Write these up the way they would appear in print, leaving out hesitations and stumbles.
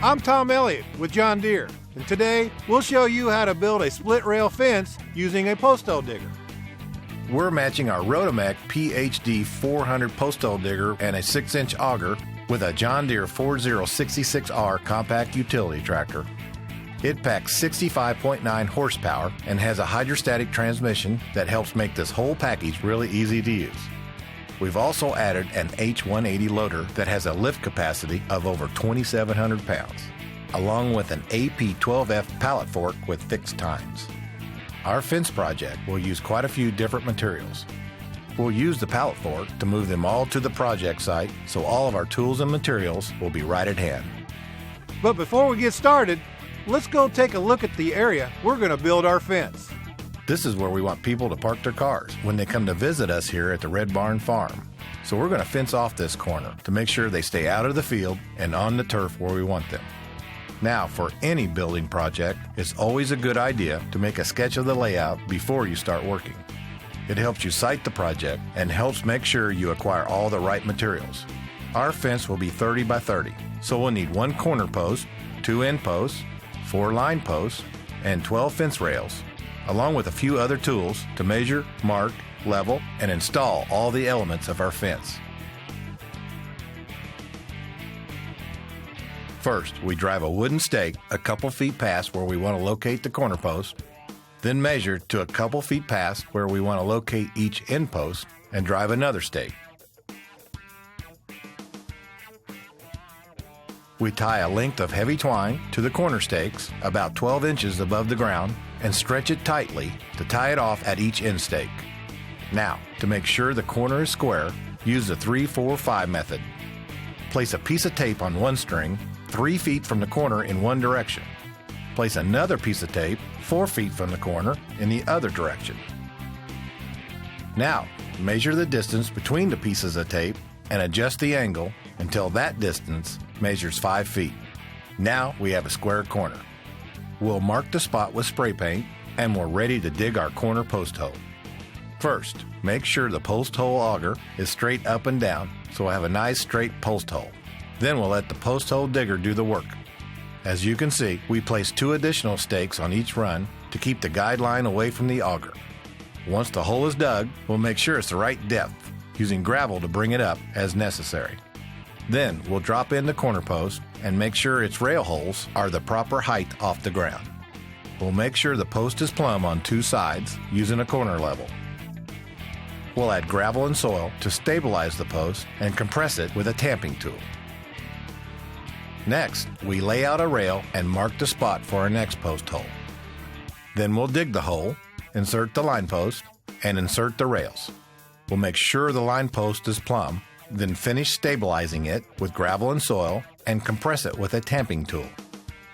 I'm Tom Elliott with John Deere, and today we'll show you how to build a split rail fence using a post hole digger. We're matching our Rotomec PHD 400 post hole digger and a 6-inch auger with a John Deere 4066R compact utility tractor. It packs 65.9 horsepower and has a hydrostatic transmission that helps make this whole package really easy to use. We've also added an H180 loader that has a lift capacity of over 2,700 pounds, along with an AP12F pallet fork with fixed tines. Our fence project will use quite a few different materials. We'll use the pallet fork to move them all to the project site, so all of our tools and materials will be right at hand. But before we get started, let's go take a look at the area we're going to build our fence. This is where we want people to park their cars when they come to visit us here at the Red Barn Farm. So we're going to fence off this corner to make sure they stay out of the field and on the turf where we want them. Now, for any building project, it's always a good idea to make a sketch of the layout before you start working. It helps you site the project and helps make sure you acquire all the right materials. Our fence will be 30 by 30, so we'll need 1 corner post, 2 end posts, 4 line posts, and 12 fence rails, along with a few other tools to measure, mark, level, and install all the elements of our fence. First, we drive a wooden stake a couple feet past where we want to locate the corner post, then measure to a couple feet past where we want to locate each end post and drive another stake. We tie a length of heavy twine to the corner stakes about 12 inches above the ground and stretch it tightly to tie it off at each end stake. Now, to make sure the corner is square, use the 3-4-5 method. Place a piece of tape on one string 3 feet from the corner in one direction. Place another piece of tape 4 feet from the corner in the other direction. Now, measure the distance between the pieces of tape and adjust the angle until that distance measures 5 feet. Now we have a square corner. We'll mark the spot with spray paint and we're ready to dig our corner post hole. First, make sure the post hole auger is straight up and down so we'll have a nice straight post hole. Then we'll let the post hole digger do the work. As you can see, we place 2 additional stakes on each run to keep the guideline away from the auger. Once the hole is dug, we'll make sure it's the right depth, using gravel to bring it up as necessary. Then we'll drop in the corner post and make sure its rail holes are the proper height off the ground. We'll make sure the post is plumb on 2 sides using a corner level. We'll add gravel and soil to stabilize the post and compress it with a tamping tool. Next, we lay out a rail and mark the spot for our next post hole. Then we'll dig the hole, insert the line post, and insert the rails. We'll make sure the line post is plumb, then finish stabilizing it with gravel and soil and compress it with a tamping tool.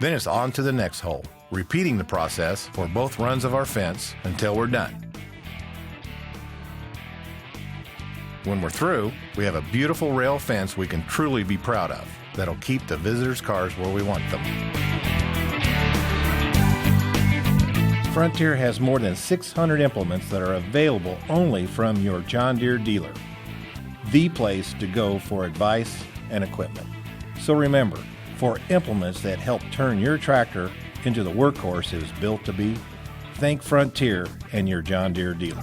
Then it's on to the next hole, repeating the process for both runs of our fence until we're done. When we're through, we have a beautiful rail fence we can truly be proud of that'll keep the visitors' cars where we want them. Frontier has more than 600 implements that are available only from your John Deere dealer. The place to go for advice and equipment. So remember, for implements that help turn your tractor into the workhorse it is built to be, thank Frontier and your John Deere dealer.